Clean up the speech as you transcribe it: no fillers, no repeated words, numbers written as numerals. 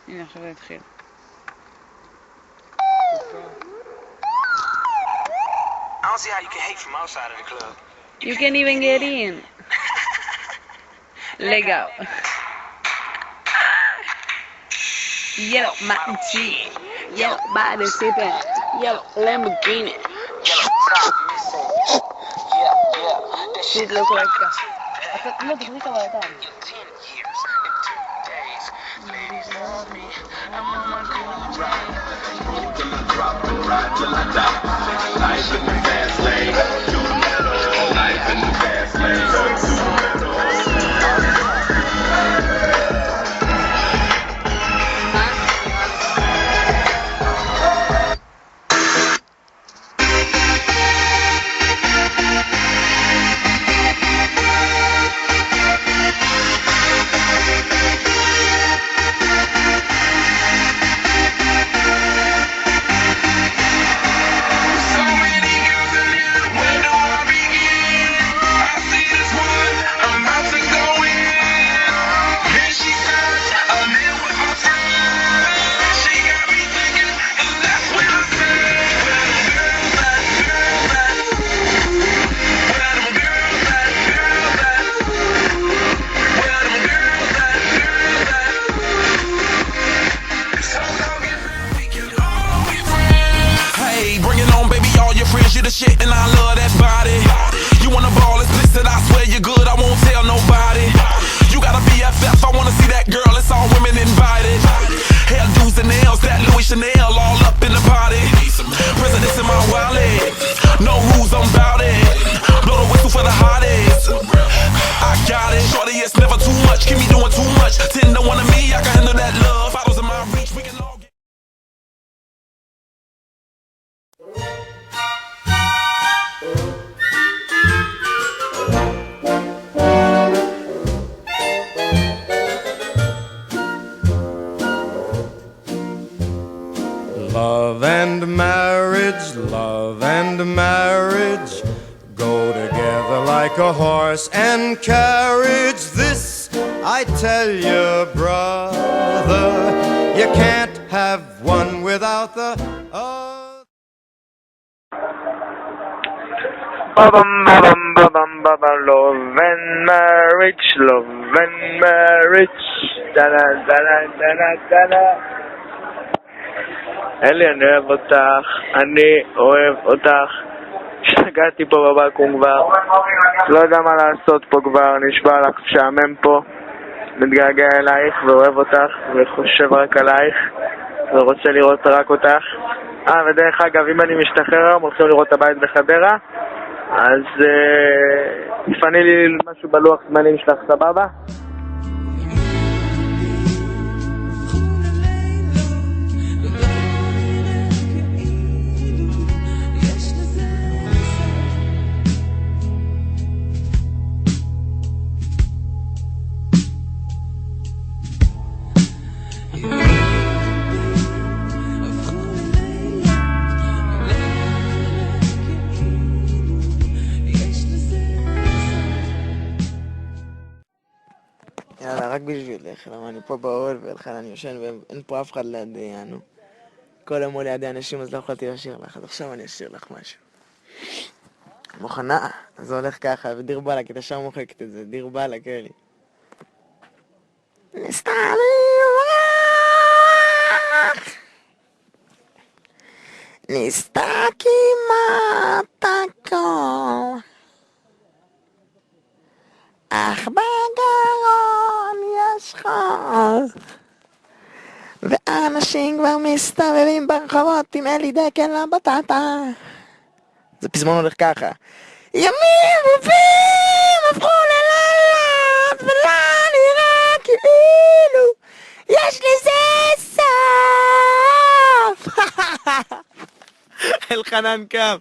הנה עכשיו זה התחיל. I don't see how you can hate from outside of the club. You can't even get in. Legal. Yellow mountain tea. Yellow body sipping. Yellow Lamborghini. Yellow top missing. Yeah. That Shit look like that. No, te fuiste a la 10 years and 2 days. Ladies love me. I'm on my cool ride. Drop and ride till I die. Life in the fast lane. To the meadow. Life in the fast lane. To the meadow. The shit and I love that body. You wanna ball explicit, I swear you're good, I won't tell nobody. You got a BFF, I wanna see that girl, it's all women invited. Hair do's and nails, that Louis Chanel all up in the party. Presidents in my wallet, no rules, I'm bout it. Blow the whistle for the hottest. I got it, shorty, it's never too much, keep me doing too much. 10 to 1 of me, I can handle that love. Bottles in my reach, we can all get. Love and marriage go together like a horse and carriage. This I tell you, brother, you can't have one without the other. Love and marriage, da-da-da-da-da-da-da. אלי, אני אוהב אותך, אני אוהב אותך. השתגעתי פה בבקו"ם כבר, לא יודע מה לעשות פה כבר, נשבע לך, משעמם פה. מתגעגע אלייך ואוהב אותך וחושב רק עלייך ורוצה לראות רק אותך. ודרך אגב, אם אני משתחרר היום, הולכים לראות את הבית בחדרה, אז תפני לי משהו בלוח זמנים שלך, סבבה? יאללה, רק בשבילך, למה אני פה באוהל ולכן אני יושן ואין פה אף אחד לידי, יענו. כל יום לידי אנשים אז לא יכולתי לשיר לך, אז עכשיו אני אשיר לך משהו. מוכנה? זה הולך ככה, ודיר בלק, אתה שם מוחקת את זה, דיר בלק, אלי. ניסתה כמעט הכל, אך בגרון יש חול, ואנשים כבר מסתובבים ברחובות עם אלי דקל לבטטה. זה פזמון הולך ככה. ימים רבים הפכו ללילות, ולא נראה כאילו יש לזה סוף. אלחנן קם.